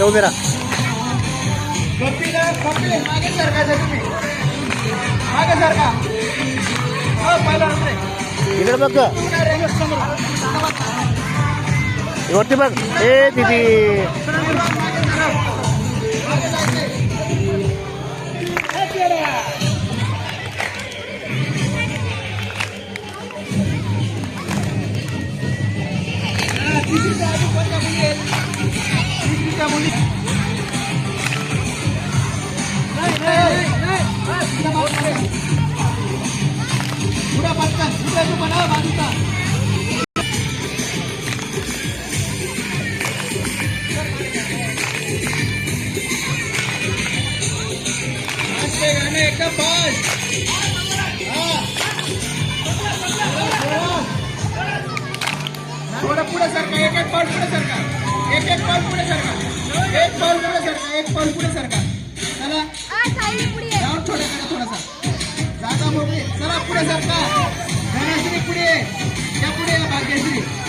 उभे राहा. मागे सरका तुम्ही, मागे सरका. इकडे बघ वरती बघ. ए दीदी पुढे पटकन पुढे तू बनाव बाजूचा. गाणे एकदम फास्ट. थोडं पुढे सरका. एक एक पाऊल पुढे सरका. एक एक पाऊल पुढे सरका. एक पाऊल पुढे सरका. एक पाऊल पुढे सरका. चला जाऊन थोडं करा. थोडासा जागा मोकळी. चला पुढे सरका. धनश्री पुढे या. पुढे या भाग्यश्री.